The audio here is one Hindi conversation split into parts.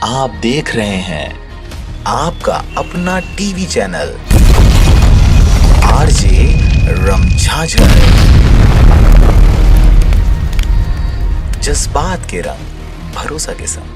आप देख रहे हैं आपका अपना टीवी चैनल आरजे रमझाझर, जज्बात के रंग भरोसा के संग।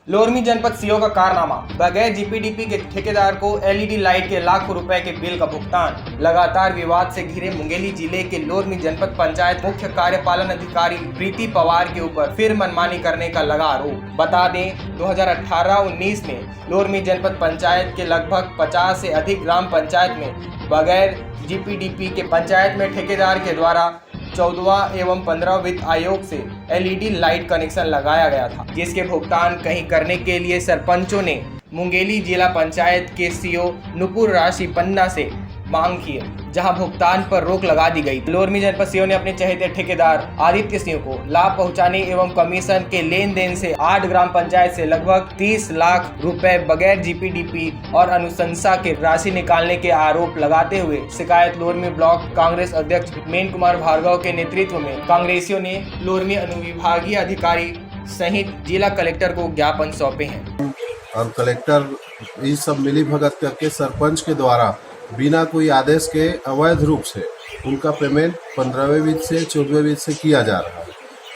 लोरमी जनपद सीओ का कारनामा, बगैर जीपीडीपी के ठेकेदार को एलईडी लाइट के लाखों रुपए के बिल का भुगतान। लगातार विवाद से घिरे मुंगेली जिले के लोरमी जनपद पंचायत मुख्य कार्यपालन अधिकारी प्रीति पवार के ऊपर फिर मनमानी करने का लगा आरोप। बता दें 2018-19 में लोरमी जनपद पंचायत के लगभग 50 से अधिक ग्राम पंचायत में बगैर जीपीडीपी के पंचायत में ठेकेदार के द्वारा 14 एवं 15 वित्त आयोग से एलईडी लाइट कनेक्शन लगाया गया था, जिसके भुगतान कहीं करने के लिए सरपंचों ने मुंगेली जिला पंचायत के सीओ नुपुर राशि पन्ना से मांग की, जहां भुगतान पर रोक लगा दी गई। लोरमी जनपद सीओ ने अपने चहेते ठेकेदार आदित्य सिंह को लाभ पहुंचाने एवं कमीशन के लेन देन से 8 ग्राम पंचायत से लगभग 30 लाख रुपए बगैर जीपीडीपी और अनुशंसा के राशि निकालने के आरोप लगाते हुए शिकायत लोरमी ब्लॉक कांग्रेस अध्यक्ष मेन कुमार भार्गव के नेतृत्व में कांग्रेसियों ने लोरमी अनुविभागीय अधिकारी सहित जिला कलेक्टर को ज्ञापन सौंपे हैं। और कलेक्टर ये सब मिली भगत करके सरपंच के द्वारा बिना कोई आदेश के अवैध रूप से उनका पेमेंट 15वें वित्त से 14वें वित्त से किया जा रहा है,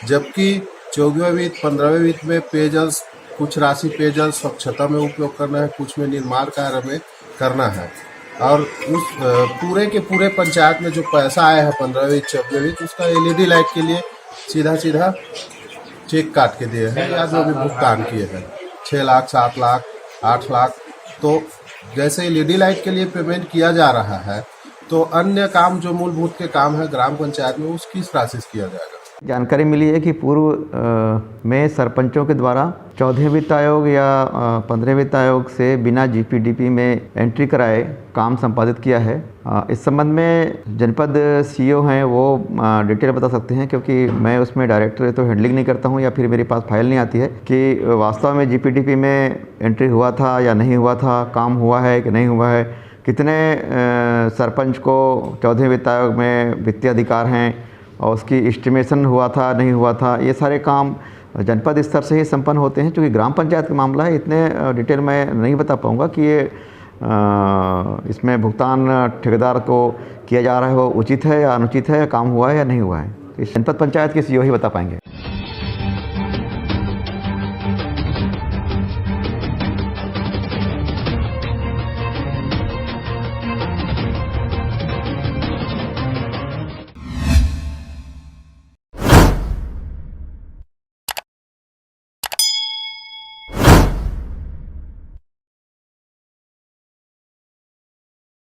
जबकि 14वें वित्त 15वें वित्त में पेयजल कुछ राशि पेयजल स्वच्छता में उपयोग करना है, कुछ में निर्माण कार्य में करना है। और उस पूरे के पूरे पंचायत में जो पैसा आया है 15वें वित्त 14वें वित्त, उसका एलईडी लाइट के लिए सीधा चेक काट के दिए हैं या जो भी भुगतान किए हैं 6 लाख 7 लाख 8 लाख। तो जैसे एलईडी लाइट के लिए पेमेंट किया जा रहा है, तो अन्य काम जो मूलभूत के काम है ग्राम पंचायत में उसकी राशि किया जाएगा। जानकारी मिली है कि पूर्व में सरपंचों के द्वारा 14वें वित्त आयोग या 15वें वित्त आयोग से बिना जीपीडीपी में एंट्री कराए काम संपादित किया है। इस संबंध में जनपद सीईओ हैं वो डिटेल बता सकते हैं, क्योंकि मैं उसमें डायरेक्टर तो हैंडलिंग नहीं करता हूं या फिर मेरे पास फाइल नहीं आती है कि वास्तव में जीपीडीपी में एंट्री हुआ था या नहीं हुआ था, काम हुआ है कि नहीं हुआ है, कितने सरपंच को 14वें वित्त आयोग में वित्तीय अधिकार हैं और उसकी एस्टिमेशन हुआ था नहीं हुआ था। ये सारे काम जनपद स्तर से ही संपन्न होते हैं। चूँकि ग्राम पंचायत का मामला है, इतने डिटेल मैं नहीं बता पाऊँगा कि ये इसमें भुगतान ठेकेदार को किया जा रहा है वो उचित है या अनुचित है, काम हुआ है या नहीं हुआ है। तो जनपद पंचायत के सीईओ ही बता पाएंगे।